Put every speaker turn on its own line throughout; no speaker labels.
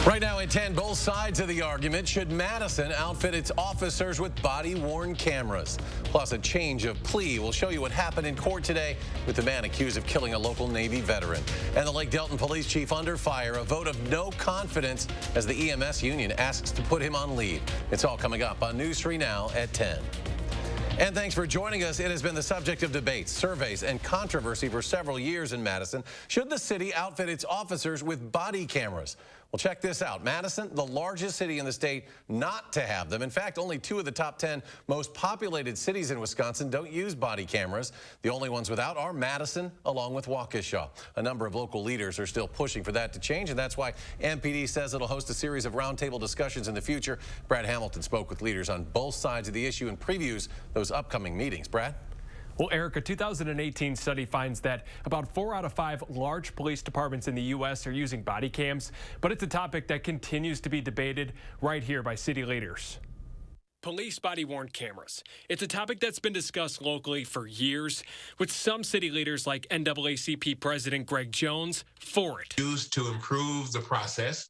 Right now at 10, both sides of the argument. Should Madison outfit its officers with body-worn cameras? Plus, a change of plea. We'll show you what happened in court today with the man accused of killing a local Navy veteran. And the Lake Delton police chief under fire, a vote of no confidence as the EMS union asks to put him on leave. It's all coming up on News 3 Now at 10. And thanks for joining us. It has been the subject of debates, surveys, and controversy for several years in Madison. Should the city outfit its officers with body cameras? Well, check this out. Madison, the largest city in the state not to have them. In fact, only 2 of the top 10 most populated cities in Wisconsin don't use body cameras. The only ones without are Madison, along with Waukesha. A number of local leaders are still pushing for that to change, and that's why MPD says it'll host a series of roundtable discussions in the future. Brad Hamilton spoke with leaders on both sides of the issue and previews those upcoming meetings. Brad?
Well, Eric, a 2018 study finds that about 4 out of 5 large police departments in the U.S. are using body cams, but it's a topic that continues to be debated right here by city leaders. Police body-worn cameras. It's a topic that's been discussed locally for years, with some city leaders like NAACP President Greg Jones for it.
Used to improve the process,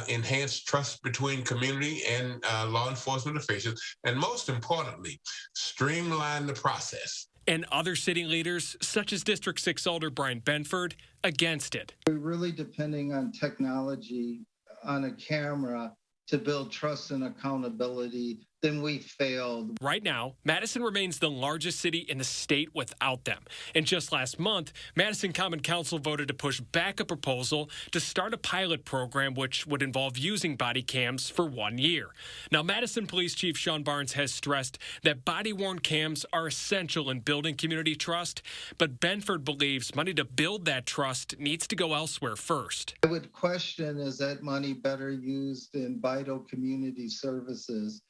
enhance trust between community and law enforcement officials, and most importantly, streamline the process.
And other city leaders, such as District 6 Alder Brian Benford, against it.
We're really depending on technology on a camera to build trust and accountability. Then we failed.
Right now, Madison remains the largest city in the state without them. And just last month, Madison Common Council voted to push back a proposal to start a pilot program which would involve using body cams for 1 year. Now, Madison Police Chief Sean Barnes has stressed that body-worn cams are essential in building community trust, but Benford believes money to build that trust needs to go elsewhere first.
I would question, is that money better used in vital community services?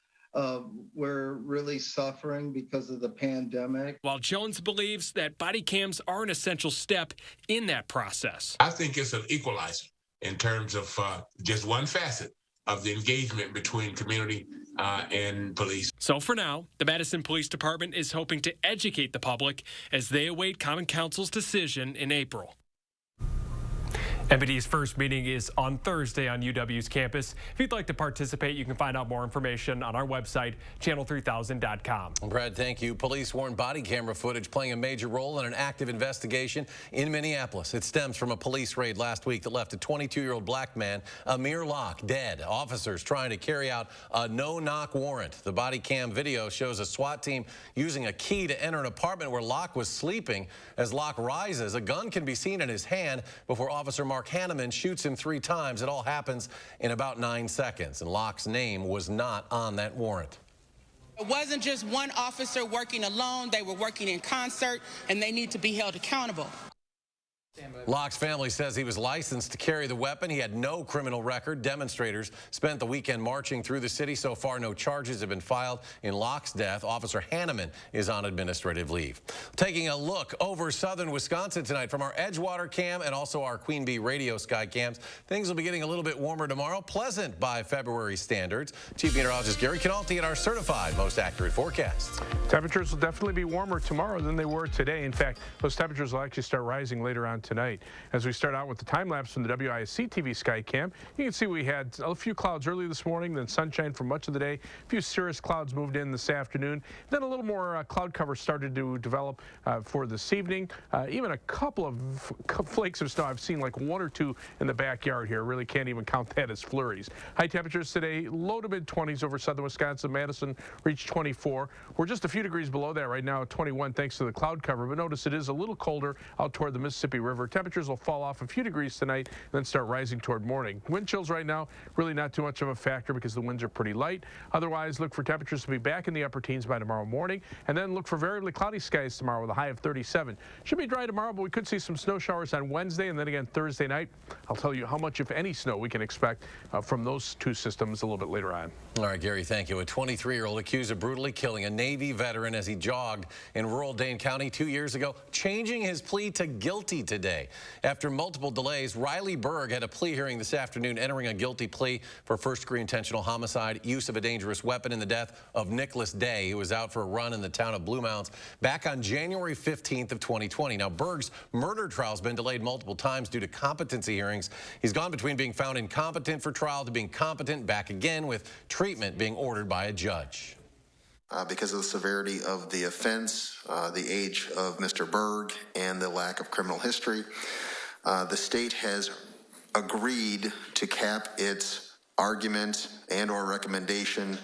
We're really suffering because of the pandemic.
While Jones believes that body cams are an essential step in that process.
I think it's an equalizer in terms of just one facet of the engagement between community and police.
So for now, the Madison Police Department is hoping to educate the public as they await Common Council's decision in April. MPD's first meeting is on Thursday on UW's campus. If you'd like to participate, you can find out more information on our website, channel3000.com.
Brad, thank you. Police-worn body camera footage playing a major role in an active investigation in Minneapolis. It stems from a police raid last week that left a 22-year-old black man, Amir Locke, dead. Officers trying to carry out a no-knock warrant. The body cam video shows a SWAT team using a key to enter an apartment where Locke was sleeping. As Locke rises, a gun can be seen in his hand before Officer Mark Hanneman shoots him 3 times. It all happens in about 9 seconds, and Locke's name was not on that warrant.
It wasn't just one officer working alone. They were working in concert, and they need to be held accountable.
Locke's family says he was licensed to carry the weapon. He had no criminal record. Demonstrators spent the weekend marching through the city. So far, no charges have been filed in Locke's death. Officer Hanneman is on administrative leave. Taking a look over southern Wisconsin tonight from our Edgewater cam and also our Queen Bee radio sky cams. Things will be getting a little bit warmer tomorrow. Pleasant by February standards. Chief Meteorologist Gary Canalti and our certified most accurate forecasts.
Temperatures will definitely be warmer tomorrow than they were today. In fact, those temperatures will actually start rising later on tonight. As we start out with the time lapse from the WISC-TV Skycam, you can see we had a few clouds early this morning, then sunshine for much of the day. A few cirrus clouds moved in this afternoon. Then a little more cloud cover started to develop for this evening. Even a couple of flakes of snow. I've seen like 1 or 2 in the backyard here. Really can't even count that as flurries. High temperatures today, low to mid-20s over southern Wisconsin. Madison reached 24. We're just a few degrees below that right now at 21 thanks to the cloud cover. But notice it is a little colder out toward the Mississippi River. Temperatures will fall off a few degrees tonight and then start rising toward morning. Wind chills right now, really not too much of a factor because the winds are pretty light. Otherwise, look for temperatures to be back in the upper teens by tomorrow morning, and then look for variably cloudy skies tomorrow with a high of 37. Should be dry tomorrow, but we could see some snow showers on Wednesday and then again Thursday night. I'll tell you how much, if any, snow we can expect from those 2 systems a little bit later on.
All right, Gary, thank you. A 23-year-old accused of brutally killing a Navy veteran as he jogged in rural Dane County 2 years ago, changing his plea to guilty today. today. After multiple delays, Riley Berg had a plea hearing this afternoon, entering a guilty plea for first-degree intentional homicide, use of a dangerous weapon in the death of Nicholas Day, who was out for a run in the town of Blue Mounds back on January 15th of 2020. Now, Berg's murder trial has been delayed multiple times due to competency hearings. He's gone between being found incompetent for trial to being competent back again, with treatment being ordered by a judge.
Because of the severity of the offense, the age of Mr. Berg, and the lack of criminal history, the state has agreed to cap its argument and or recommendation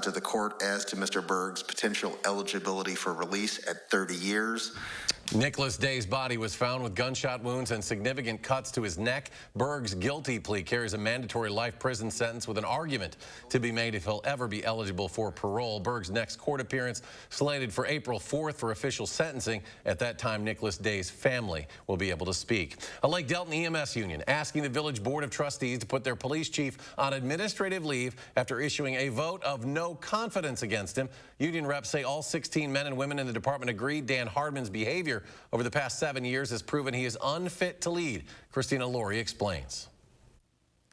to the court as to Mr. Berg's potential eligibility for release at 30 years.
Nicholas Day's body was found with gunshot wounds and significant cuts to his neck. Berg's guilty plea carries a mandatory life prison sentence with an argument to be made if he'll ever be eligible for parole. Berg's next court appearance slated for April 4th for official sentencing. At that time, Nicholas Day's family will be able to speak. A Lake Delton EMS union asking the Village Board of Trustees to put their police chief on administrative leave after issuing a vote of no confidence against him. Union reps say all 16 men and women in the department agreed Dan Hardman's behavior over the past 7 years has proven he is unfit to lead. Christina Laurie explains.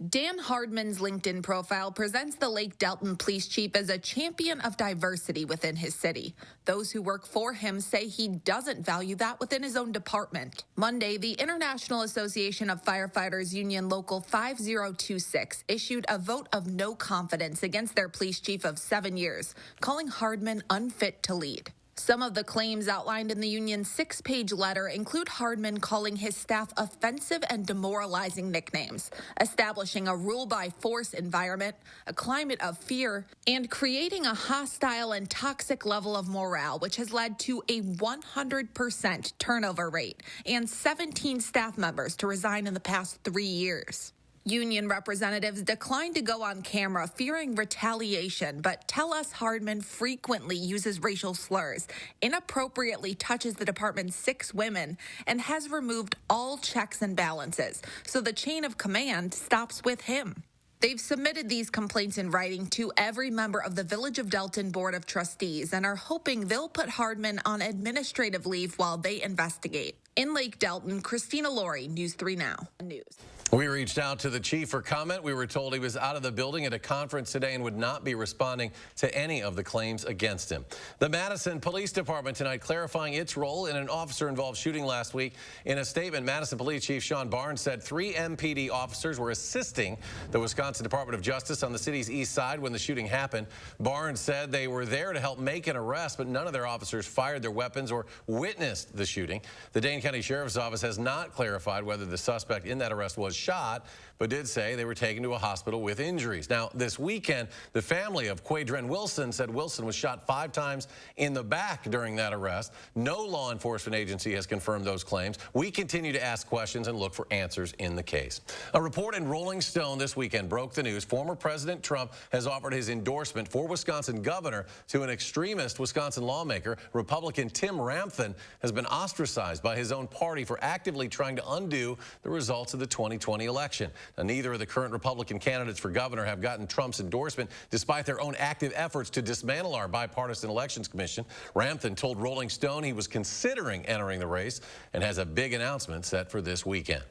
Dan Hardman's LinkedIn profile presents the Lake Delton police chief as a champion of diversity within his city. Those who work for him say he doesn't value that within his own department. Monday, the International Association of Firefighters Union Local 5026 issued a vote of no confidence against their police chief of 7 years, calling Hardman unfit to lead. Some of the claims outlined in the union's 6-page letter include Hardman calling his staff offensive and demoralizing nicknames, establishing a rule-by-force environment, a climate of fear, and creating a hostile and toxic level of morale, which has led to a 100% turnover rate and 17 staff members to resign in the past 3 years. Union representatives declined to go on camera, fearing retaliation, but tell us Hardman frequently uses racial slurs, inappropriately touches the department's 6 women, and has removed all checks and balances, so the chain of command stops with him. They've submitted these complaints in writing to every member of the Village of Delton Board of Trustees and are hoping they'll put Hardman on administrative leave while they investigate. In Lake Delton, Christina Laurie, News 3 Now. News.
We reached out to the chief for comment. We were told he was out of the building at a conference today and would not be responding to any of the claims against him. The Madison Police Department tonight clarifying its role in an officer-involved shooting last week. In a statement, Madison Police Chief Sean Barnes said 3 MPD officers were assisting the Wisconsin Department of Justice on the city's east side when the shooting happened. Barnes said they were there to help make an arrest, but none of their officers fired their weapons or witnessed the shooting. The Dane County Sheriff's Office has not clarified whether the suspect in that arrest was shot, but did say they were taken to a hospital with injuries. Now, this weekend, the family of Quadren Wilson said Wilson was shot 5 times in the back during that arrest. No law enforcement agency has confirmed those claims. We continue to ask questions and look for answers in the case. A report in Rolling Stone this weekend broke the news. Former President Trump has offered his endorsement for Wisconsin governor to an extremist Wisconsin lawmaker. Republican Tim Ramthun has been ostracized by his own party for actively trying to undo the results of the 2020 election. Now, neither of the current Republican candidates for governor have gotten Trump's endorsement, despite their own active efforts to dismantle our bipartisan elections commission. Ramthun told Rolling Stone he was considering entering the race and has a big announcement set for this weekend.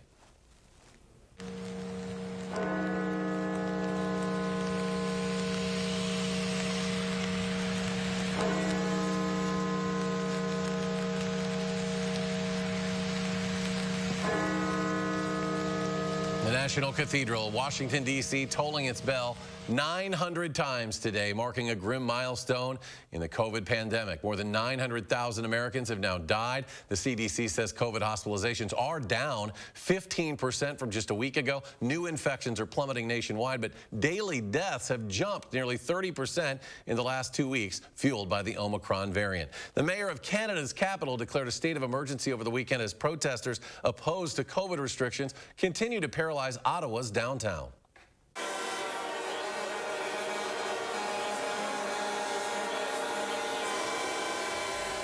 The National Cathedral, Washington, D.C., tolling its bell 900 times today, marking a grim milestone in the COVID pandemic. More than 900,000 Americans have now died. The CDC says COVID hospitalizations are down 15% from just a week ago. New infections are plummeting nationwide, but daily deaths have jumped nearly 30% in the last 2 weeks, fueled by the Omicron variant. The mayor of Canada's capital declared a state of emergency over the weekend as protesters opposed to COVID restrictions continue to paralyze Ottawa's downtown.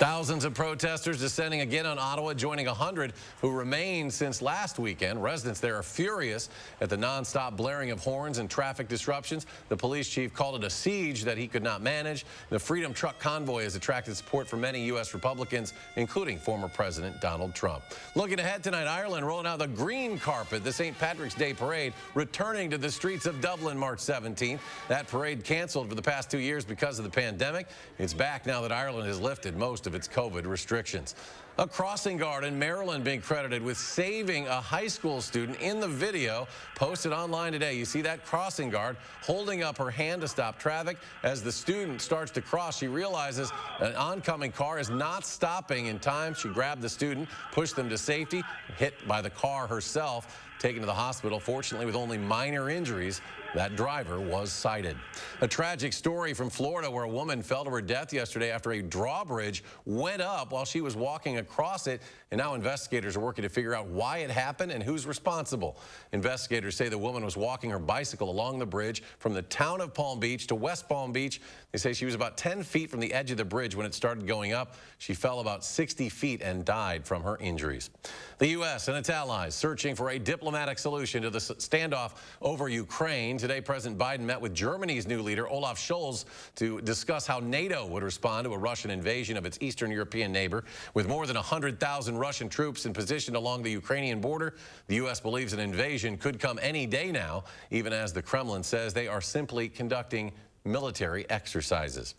Thousands of protesters descending again on Ottawa, joining 100 who remained since last weekend. Residents there are furious at the nonstop blaring of horns and traffic disruptions. The police chief called it a siege that he could not manage. The Freedom Truck Convoy has attracted support from many U.S. Republicans, including former President Donald Trump. Looking ahead tonight, Ireland rolling out the green carpet, the St. Patrick's Day parade, returning to the streets of Dublin March 17th. That parade canceled for the past 2 years because of the pandemic. It's back now that Ireland has lifted most of its COVID restrictions. A crossing guard in Maryland being credited with saving a high school student in the video posted online today. You see that crossing guard holding up her hand to stop traffic. As the student starts to cross, she realizes an oncoming car is not stopping in time. She grabbed the student, pushed them to safety, hit by the car herself, taken to the hospital, fortunately with only minor injuries. That driver was cited. A tragic story from Florida where a woman fell to her death yesterday after a drawbridge went up while she was walking across it, and now investigators are working to figure out why it happened and who's responsible. Investigators say the woman was walking her bicycle along the bridge from the town of Palm Beach to West Palm Beach. They say she was about 10 feet from the edge of the bridge when it started going up. She fell about 60 feet and died from her injuries. The U.S. and its allies searching for a diplomatic solution to the standoff over Ukraine. Today, President Biden met with Germany's new leader, Olaf Scholz, to discuss how NATO would respond to a Russian invasion of its Eastern European neighbor. With more than 100,000 Russian troops in position along the Ukrainian border, the U.S. believes an invasion could come any day now, even as the Kremlin says they are simply conducting military exercises.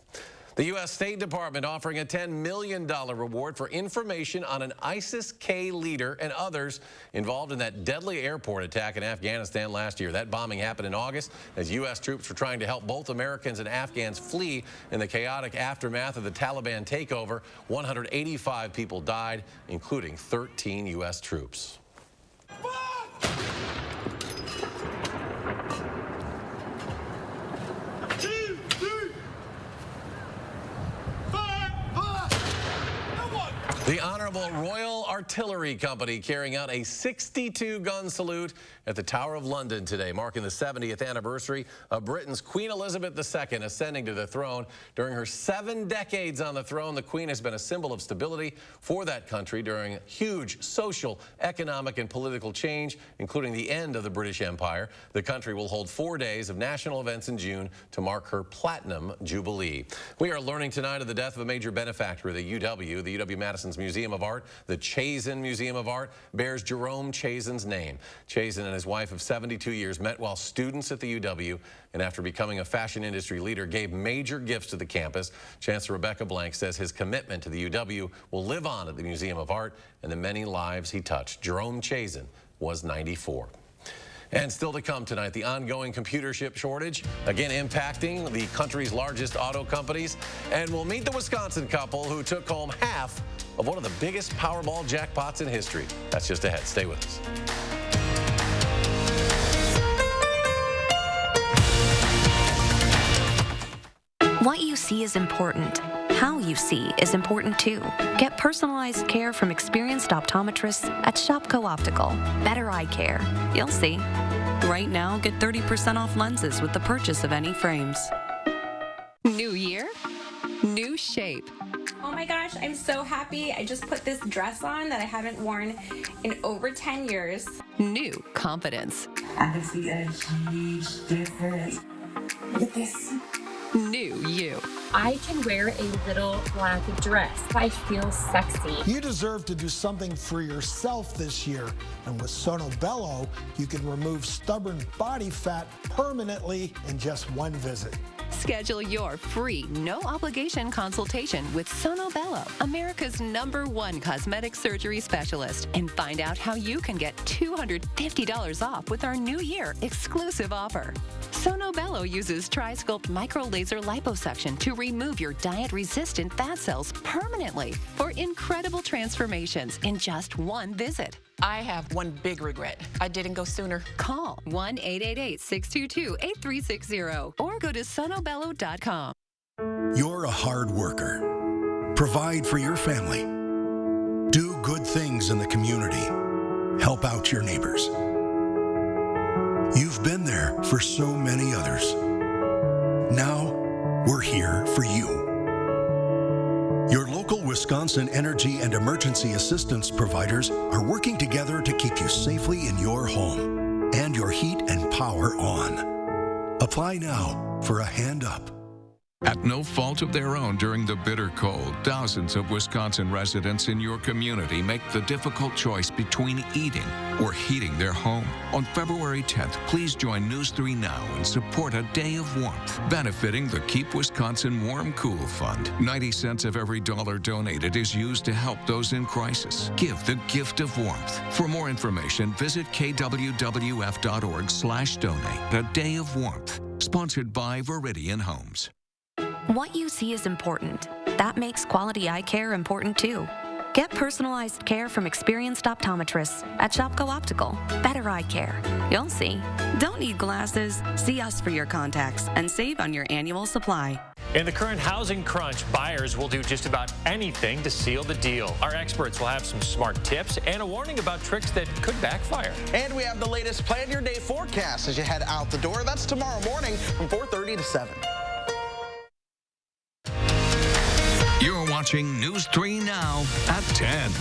The U.S. State Department offering a $10 million reward for information on an ISIS-K leader and others involved in that deadly airport attack in Afghanistan last year. That bombing happened in August as U.S. troops were trying to help both Americans and Afghans flee in the chaotic aftermath of the Taliban takeover. 185 people died, including 13 U.S. troops. The Honorable Royal Artillery Company carrying out a 62-gun salute at the Tower of London today, marking the 70th anniversary of Britain's Queen Elizabeth II ascending to the throne. During her 7 decades on the throne, the Queen has been a symbol of stability for that country during huge social, economic, and political change, including the end of the British Empire. The country will hold 4 days of national events in June to mark her Platinum Jubilee. We are learning tonight of the death of a major benefactor of the UW Madison's Museum of Art. The Chazen Museum of Art bears Jerome Chazen's name. Chazen and his wife of 72 years met while students at the UW, and after becoming a fashion industry leader, gave major gifts to the campus. Chancellor Rebecca Blank says his commitment to the UW will live on at the Museum of Art and the many lives he touched. Jerome Chazen was 94. And still to come tonight, the ongoing computer chip shortage, again impacting the country's largest auto companies. And we'll meet the Wisconsin couple who took home half of one of the biggest Powerball jackpots in history. That's just ahead. Stay with us.
What you see is important. How you see is important too. Get personalized care from experienced optometrists at Shopko Optical. Better eye care. You'll see. Right now, get 30% off lenses with the purchase of any frames.
New year, new shape.
Oh my gosh, I'm so happy. I just put this dress on that I haven't worn in over 10 years.
New confidence.
I can see a huge difference. Look at this.
New you.
I can wear a little black dress. I feel sexy.
You deserve to do something for yourself this year. And with Sono Bello, you can remove stubborn body fat permanently in just one visit.
Schedule your free, no-obligation consultation with Sono Bello, America's #1 cosmetic surgery specialist, and find out how you can get $250 off with our New Year exclusive offer. Sono Bello uses Tri-Sculpt micro-laser liposuction to remove your diet-resistant fat cells permanently for incredible transformations in just one visit.
I have one big regret. I didn't go sooner.
Call 1-888-622-8360 or go to sonobello.com.
You're a hard worker. Provide for your family. Do good things in the community. Help out your neighbors. You've been there for so many others. Now, we're here for you. Your local Wisconsin energy and emergency assistance providers are working together to keep you safely in your home and your heat and power on. Apply now for a hand up.
At no fault of their own during the bitter cold, thousands of Wisconsin residents in your community make the difficult choice between eating or heating their home. On February 10th, please join News 3 Now and support a day of warmth, benefiting the Keep Wisconsin Warm Cool Fund. 90 cents of every dollar donated is used to help those in crisis. Give the gift of warmth. For more information, visit kwwf.org/donate. A day of warmth, sponsored by Viridian Homes.
What you see is important. That makes quality eye care important too. Get personalized care from experienced optometrists at Shopko Optical. Better eye care. You'll see. Don't need glasses? See us for your contacts and save on your annual supply.
In the current housing crunch, buyers will do just about anything to seal the deal. Our experts will have some smart tips and a warning about tricks that could backfire.
And we have the latest Plan Your Day forecast as you head out the door. That's tomorrow morning from 4:30 to 7.
You're watching News 3 Now at 10.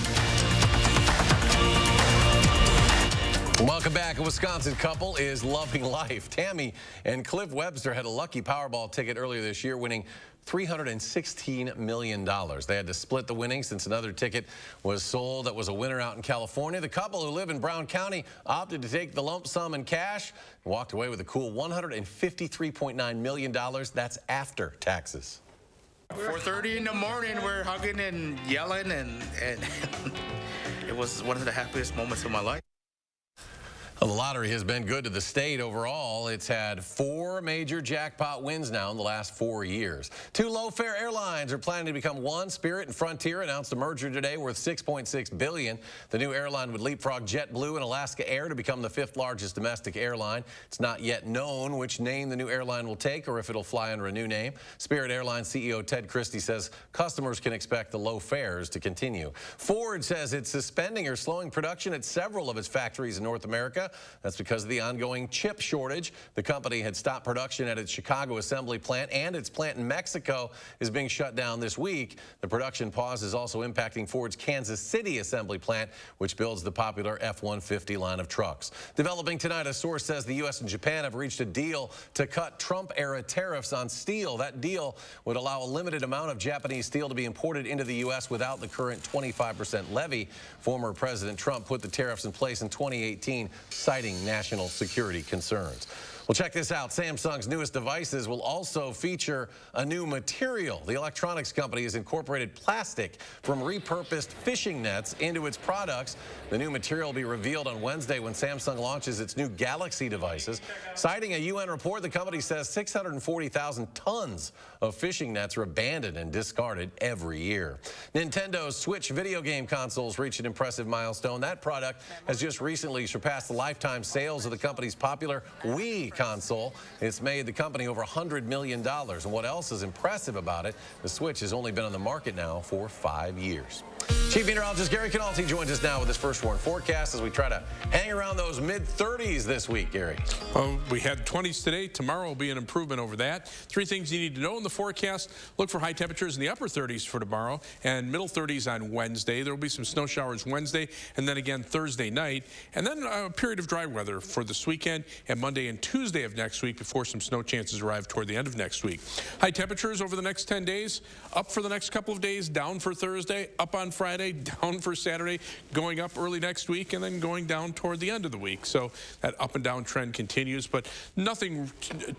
Welcome back. A Wisconsin couple is loving life. Tammy and Cliff Webster had a lucky Powerball ticket earlier this year, winning $316 million. They had to split the winnings since another ticket was sold that was a winner out in California. The couple, who live in Brown County, opted to take the lump sum in cash and walked away with a cool $153.9 million. That's after taxes.
4:30 in the morning, we're hugging and yelling, and it was one of the happiest moments of my life.
Well, the lottery has been good to the state overall. It's had 4 major jackpot wins now in the last 4 years. 2 low-fare airlines are planning to become one. Spirit and Frontier announced a merger today worth $6.6 billion. The new airline would leapfrog JetBlue and Alaska Air to become the 5th largest domestic airline. It's not yet known which name the new airline will take or if it'll fly under a new name. Spirit Airlines CEO Ted Christie says customers can expect the low fares to continue. Ford says it's suspending or slowing production at several of its factories in North America. That's because of the ongoing chip shortage. The company had stopped production at its Chicago assembly plant, and its plant in Mexico is being shut down this week. The production pause is also impacting Ford's Kansas City assembly plant, which builds the popular F-150 line of trucks. Developing tonight, a source says the U.S. and Japan have reached a deal to cut Trump-era tariffs on steel. That deal would allow a limited amount of Japanese steel to be imported into the U.S. without the current 25% levy. Former President Trump put the tariffs in place in 2018, citing national security concerns. Well, check this out. Samsung's newest devices will also feature a new material. The electronics company has incorporated plastic from repurposed fishing nets into its products. The new material will be revealed on Wednesday when Samsung launches its new Galaxy devices. Citing a UN report, the company says 640,000 tons of fishing nets are abandoned and discarded every year. Nintendo's Switch video game consoles reached an impressive milestone. That product has just recently surpassed the lifetime sales of the company's popular Wii console. It's made the company over $100 million. And what else is impressive about it, the Switch has only been on the market now for 5 years. Chief Meteorologist Gary Canalti joins us now with his first warn forecast as we try to hang around those mid-30s this week, Gary.
Well, we had 20s today. Tomorrow will be an improvement over that. 3 things you need to know in the forecast. Look for high temperatures in the upper 30s for tomorrow and middle 30s on Wednesday. There will be some snow showers Wednesday and then again Thursday night. And then a period of dry weather for this weekend and Monday and Tuesday of next week before some snow chances arrive toward the end of next week. High temperatures over the next 10 days, up for the next couple of days, down for Thursday, up on Friday, down for Saturday, going up early next week, and then going down toward the end of the week. So that up and down trend continues, but nothing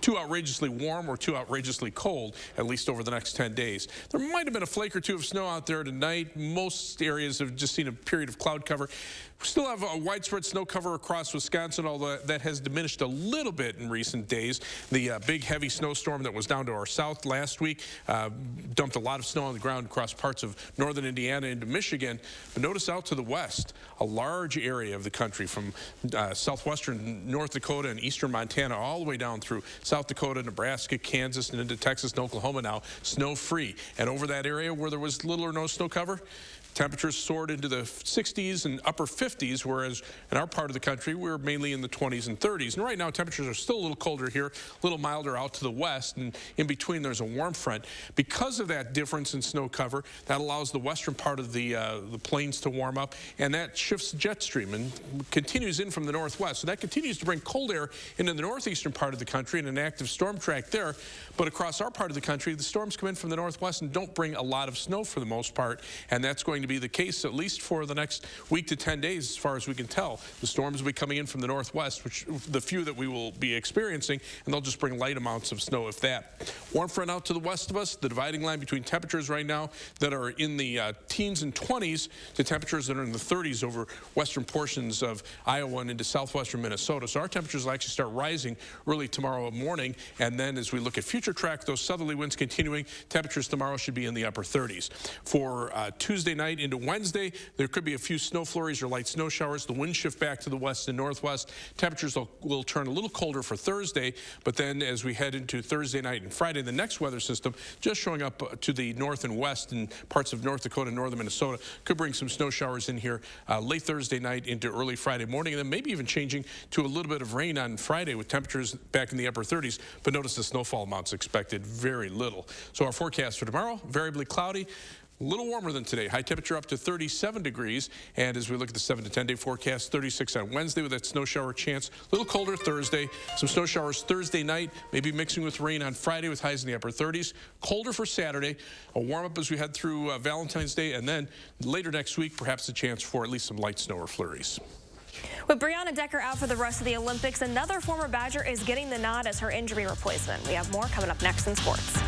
too outrageously warm or too outrageously cold, at least over the next 10 days. There might have been a flake or 2 of snow out there tonight. Most areas have just seen a period of cloud cover. We still have a widespread snow cover across Wisconsin, although that has diminished a little bit in recent days. The big heavy snowstorm that was down to our south last week dumped a lot of snow on the ground across parts of northern Indiana into Michigan. But notice out to the west, a large area of the country from southwestern North Dakota and eastern Montana all the way down through South Dakota, Nebraska, Kansas, and into Texas and Oklahoma now, snow-free. And over that area where there was little or no snow cover, Temperatures soared into the 60s and upper 50s, whereas in our part of the country, we're mainly in the 20s and 30s. And right now, temperatures are still a little colder here, a little milder out to the west, and in between there's a warm front. Because of that difference in snow cover, that allows the western part of the plains to warm up, and that shifts the jet stream and continues in from the northwest. So that continues to bring cold air into the northeastern part of the country and an active storm track there. But across our part of the country, the storms come in from the northwest and don't bring a lot of snow for the most part, and that's going to be the case at least for the next week to 10 days as far as we can tell. The storms will be coming in from the northwest, which the few that we will be experiencing, and they'll just bring light amounts of snow if that. Warm front out to the west of us, the dividing line between temperatures right now that are in the teens and 20s to temperatures that are in the 30s over western portions of Iowa and into southwestern Minnesota. So our temperatures will actually start rising early tomorrow morning, and then as we look at future track, those southerly winds continuing, temperatures tomorrow should be in the upper 30s. For Tuesday night into Wednesday, there could be a few snow flurries or light snow showers. The wind shift back to the west and northwest. Temperatures will turn a little colder for Thursday, but then as we head into Thursday night and Friday, the next weather system just showing up to the north and west in parts of North Dakota and northern Minnesota could bring some snow showers in here late Thursday night into early Friday morning, and then maybe even changing to a little bit of rain on Friday with temperatures back in the upper 30s. But notice the snowfall amounts expected, very little. So our forecast for tomorrow, variably cloudy, a little warmer than today. High temperature up to 37 degrees. And as we look at the 7 to 10 day forecast, 36 on Wednesday with that snow shower chance. A little colder Thursday. Some snow showers Thursday night, maybe mixing with rain on Friday with highs in the upper 30s. Colder for Saturday. A warm up as we head through Valentine's Day. And then later next week, perhaps a chance for at least some light snow or flurries.
With Brianna Decker out for the rest of the Olympics, another former Badger is getting the nod as her injury replacement. We have more coming up next in sports.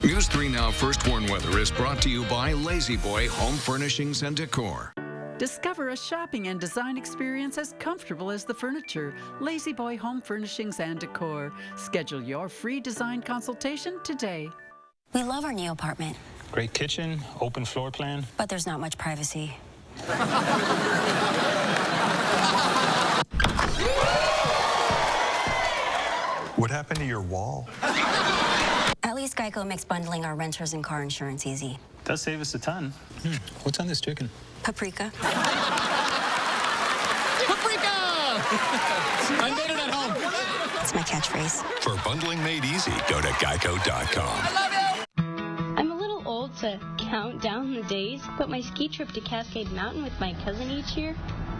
News 3 Now First Warn Weather is brought to you by Lazy Boy Home Furnishings and Decor.
Discover a shopping and design experience as comfortable as the furniture. Lazy Boy Home Furnishings and Decor. Schedule your free design consultation today.
We love our new apartment.
Great kitchen, open floor plan.
But there's not much privacy.
What happened to your wall?
At least Geico makes bundling our renters and car insurance easy.
Does save us a ton. What's on this chicken?
Paprika.
Paprika! I made it at home.
That's my catchphrase.
For bundling made easy, go to geico.com.
I love you! I'm a little old to count down the days, but my ski trip to Cascade Mountain with my cousin each year,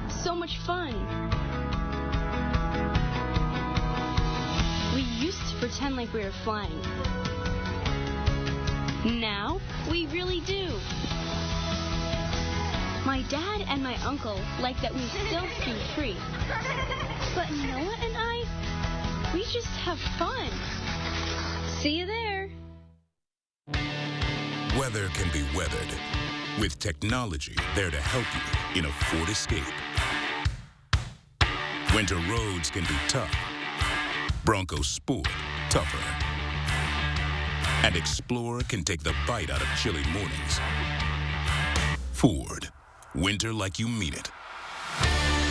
so much fun. We used to pretend like we were flying. Now, we really do. My dad and my uncle like that we still ski free. But Noah and I, we just have fun. See you there.
Weather can be weathered with technology there to help you in a Ford Escape. Winter roads can be tough. Bronco Sport, tougher. And Explorer can take the bite out of chilly mornings. Ford, winter like you mean it.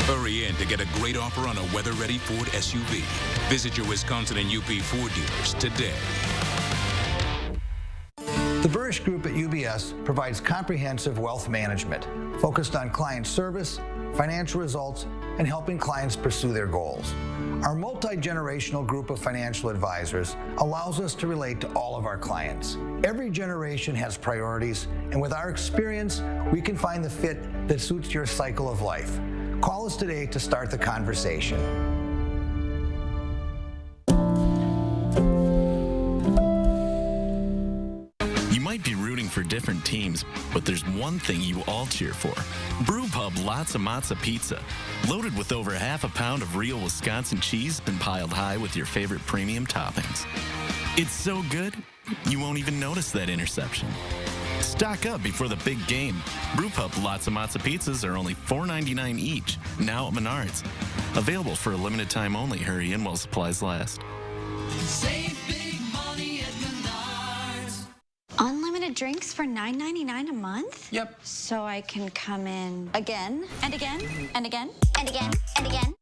Hurry in to get a great offer on a weather-ready Ford SUV. Visit your Wisconsin and UP Ford dealers today.
The Burrish Group at UBS provides comprehensive wealth management focused on client service, financial results, and helping clients pursue their goals. Our multi-generational group of financial advisors allows us to relate to all of our clients. Every generation has priorities, and with our experience, we can find the fit that suits your cycle of life. Call us today to start the conversation.
You might be rooting for different teams, but there's one thing you all cheer for. Brewpub Lots of Matza Pizza. Loaded with over half a pound of real Wisconsin cheese and piled high with your favorite premium toppings. It's so good, you won't even notice that interception. Stock up before the big game. Brewpub Lots of Matza Pizzas are only $4.99 each, now at Menards. Available for a limited time only. Hurry in while supplies last.
Save big money at Menards.
Unlimited drinks for $9.99 a month?
Yep.
So I can come in again and again and again and again and again.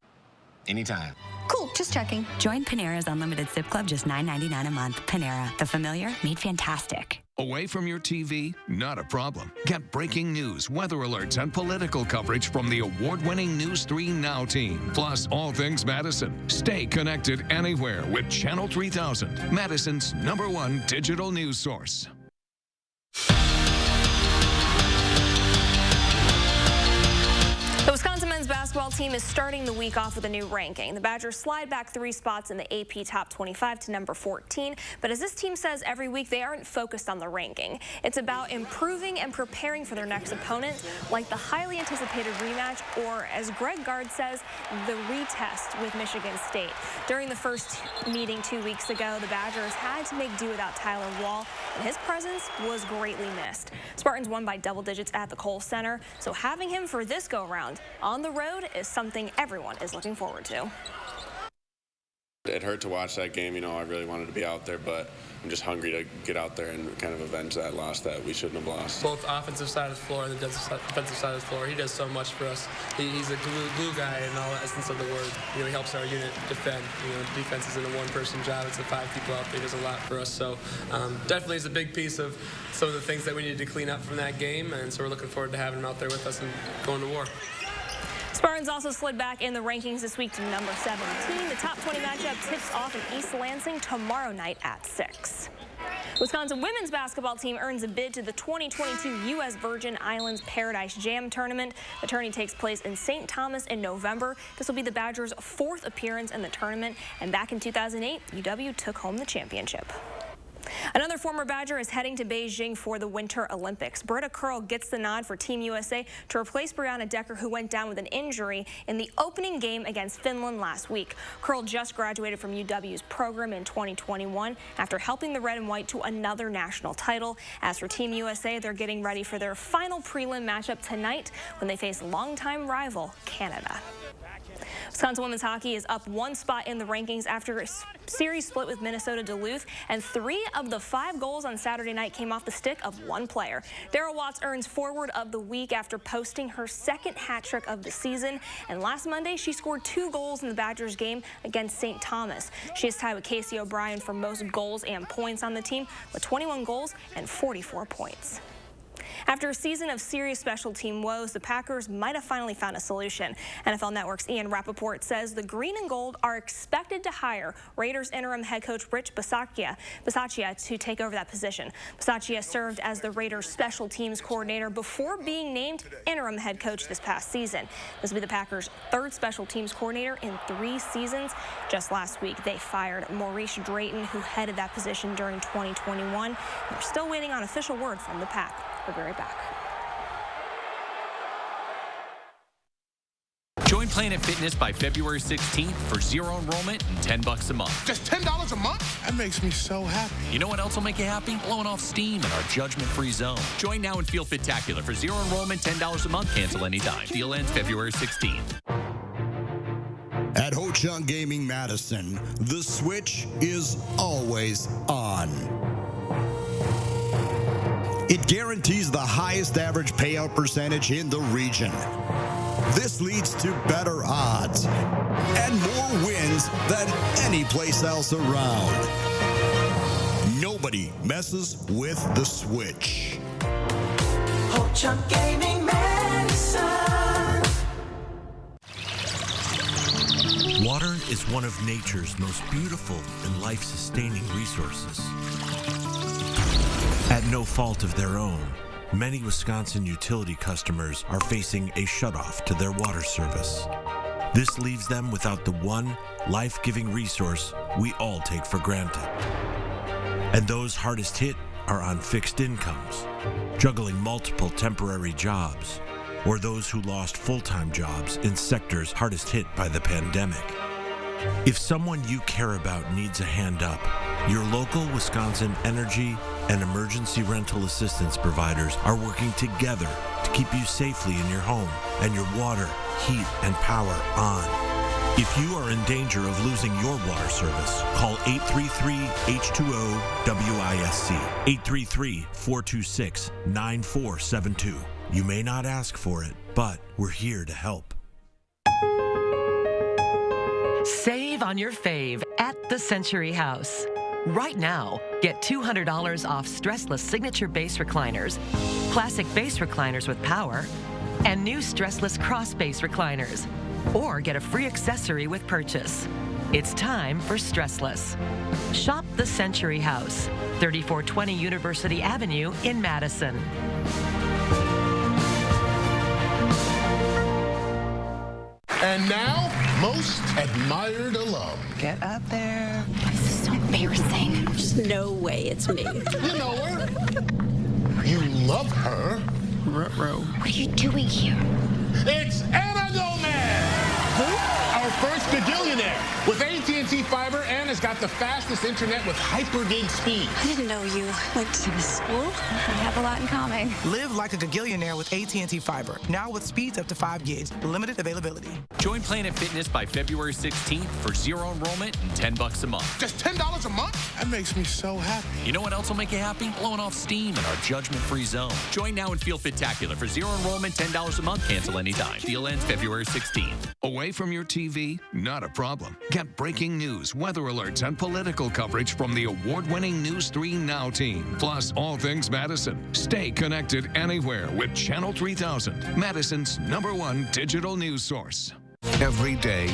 Anytime.
Cool.
Just checking. Join Panera's Unlimited Sip Club, just $9.99 a month. Panera, the familiar made fantastic.
Away from your TV? Not a problem. Get breaking news, weather alerts, and political coverage from the award-winning News 3 Now team. Plus, all things Madison. Stay connected anywhere with Channel 3000, Madison's #1 digital news source.
The Wisconsin men's basketball team is starting the week off with a new ranking. The Badgers slide back 3 spots in the AP Top 25 to number 14. But as this team says every week, they aren't focused on the ranking. It's about improving and preparing for their next opponent, like the highly anticipated rematch, or as Greg Gard says, the retest with Michigan State. During the first meeting 2 weeks ago, the Badgers had to make do without Tyler Wall, and his presence was greatly missed. Spartans won by double digits at the Kohl Center, so having him for this go-round on the road is something everyone is looking forward to.
It hurt to watch that game. You know, I really wanted to be out there, but I'm just hungry to get out there and kind of avenge that loss that we shouldn't have lost.
Both offensive side of the floor and the defensive side of the floor, he does so much for us. He's a glue guy in all essence of the word. You know, he helps our unit defend. You know, defense isn't a one-person job. It's a 5 people out there. He does a lot for us. So definitely is a big piece of some of the things that we needed to clean up from that game, and so we're looking forward to having him out there with us and going to war.
Spartans also slid back in the rankings this week to number 17. The top 20 matchup tips off in East Lansing tomorrow night at 6. Wisconsin women's basketball team earns a bid to the 2022 U.S. Virgin Islands Paradise Jam Tournament. The tourney takes place in St. Thomas in November. This will be the Badgers' 4th appearance in the tournament, and back in 2008, UW took home the championship. Another former Badger is heading to Beijing for the Winter Olympics. Britta Curl gets the nod for Team USA to replace Brianna Decker, who went down with an injury in the opening game against Finland last week. Curl just graduated from UW's program in 2021 after helping the red and white to another national title. As for Team USA, they're getting ready for their final prelim matchup tonight when they face longtime rival Canada. Wisconsin women's hockey is up 1 spot in the rankings after a series split with Minnesota Duluth, and 3 of the 5 goals on Saturday night came off the stick of one player. Daryl Watts earns Forward of the Week after posting her 2nd hat trick of the season, and last Monday she scored 2 goals in the Badgers game against St. Thomas. She is tied with Casey O'Brien for most goals and points on the team with 21 goals and 44 points. After a season of serious special team woes, the Packers might have finally found a solution. NFL Network's Ian Rappaport says the Green and Gold are expected to hire Raiders interim head coach Rich Bisaccia to take over that position. Bisaccia served as the Raiders special teams coordinator before being named interim head coach this past season. This will be the Packers' 3rd special teams coordinator in 3 seasons. Just last week, they fired Maurice Drayton, who headed that position during 2021. They're still waiting on official word from the Pack. We'll be right back.
Join Planet Fitness by February 16th for 0 enrollment and $10 a month.
Just $10 a month? That makes me so happy.
You know what else will make you happy? Blowing off steam in our judgment-free zone. Join now and feel Fit-tacular for 0 enrollment, $10 a month. Cancel anytime. Deal ends February 16th.
At Ho Chunk Gaming Madison, the switch is always on. It guarantees the highest average payout percentage in the region. This leads to better odds and more wins than any place else around. Nobody messes with the switch.
Ho Chunk Gaming Madison.
Water is one of nature's most beautiful and life-sustaining resources. At no fault of their own, many Wisconsin utility customers are facing a shutoff to their water service. This leaves them without the one life-giving resource we all take for granted. And those hardest hit are on fixed incomes, juggling multiple temporary jobs, or those who lost full-time jobs in sectors hardest hit by the pandemic. If someone you care about needs a hand up, your local Wisconsin energy and emergency rental assistance providers are working together to keep you safely in your home and your water, heat, and power on. If you are in danger of losing your water service, call 833-H2O-WISC, 833-426-9472. You may not ask for it, but we're here to help.
Save on your fave at the Century House. Right now, get $200 off stressless signature base recliners, classic base recliners with power, and new stressless cross base recliners. Or get a free accessory with purchase. It's time for stressless. Shop the Century House, 3420 University Avenue in Madison.
And now, most admired alum.
Get up there.
This is so embarrassing.
There's no way it's me.
You know her. You love her.
Ruh-roh.
What are you doing here?
It's Anna Gomez! Who? Our first gagillionaire with AT&T Fiber. Anna's got the fastest internet with hyper-gig speed.
I didn't know you went to this school. We have a lot in common.
Live like a gagillionaire with AT&T Fiber. Now with speeds up to 5 gigs. Limited availability.
Join Planet Fitness by February 16th for zero enrollment and $10 a month.
Just $10 a month? That makes me so happy.
You know what else will make you happy? Blowing off steam in our judgment-free zone. Join now and feel spectacular for zero enrollment, $10 a month, cancel anytime. Deal ends February 16th.
Away from your TV? Not a problem. Get breaking news, weather alerts, and political coverage from the award-winning News 3 Now team. Plus, all things Madison. Stay connected anywhere with Channel 3000, Madison's #1 digital news source. Every day,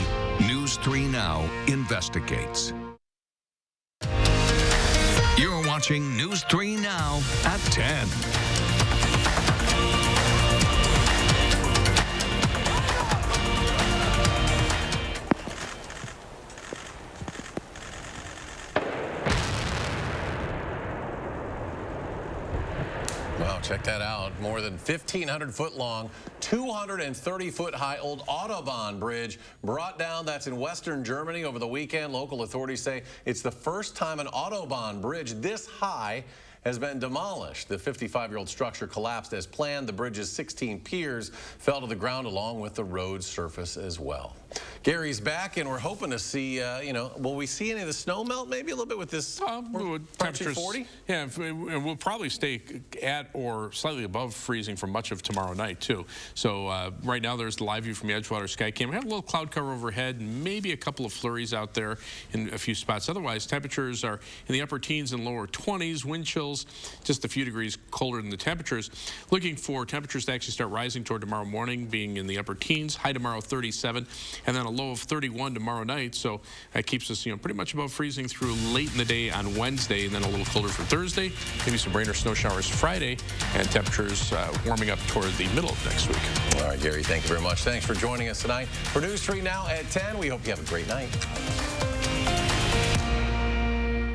News 3 Now investigates. You're watching News 3 Now at 10.
Wow, check that out. More than 1,500-foot long, 230-foot high old Autobahn bridge brought down. That's in western Germany over the weekend. Local authorities say it's the first time an Autobahn bridge this high has been demolished. The 55-year-old structure collapsed as planned. The bridge's 16 piers fell to the ground along with the road surface as well. Gary's back, and we're hoping to see, will we see any of the snow melt maybe a little bit with this?
Temperatures
40?
Yeah, and we'll probably stay at or slightly above freezing for much of tomorrow night, too. So right now there's the live view from the Edgewater Skycam. We have a little cloud cover overhead and maybe a couple of flurries out there in a few spots. Otherwise, temperatures are in the upper teens and lower 20s. Wind chills just a few degrees colder than the temperatures. Looking for temperatures to actually start rising toward tomorrow morning, being in the upper teens. High tomorrow 37, and then a low of 31 tomorrow night. So that keeps us, pretty much above freezing through late in the day on Wednesday, and then a little colder for Thursday. Maybe some rain or snow showers Friday, and temperatures warming up toward the middle of next week.
All right, Gary, thank you very much. Thanks for joining us tonight for News 3 Now at 10. We hope you have a great night.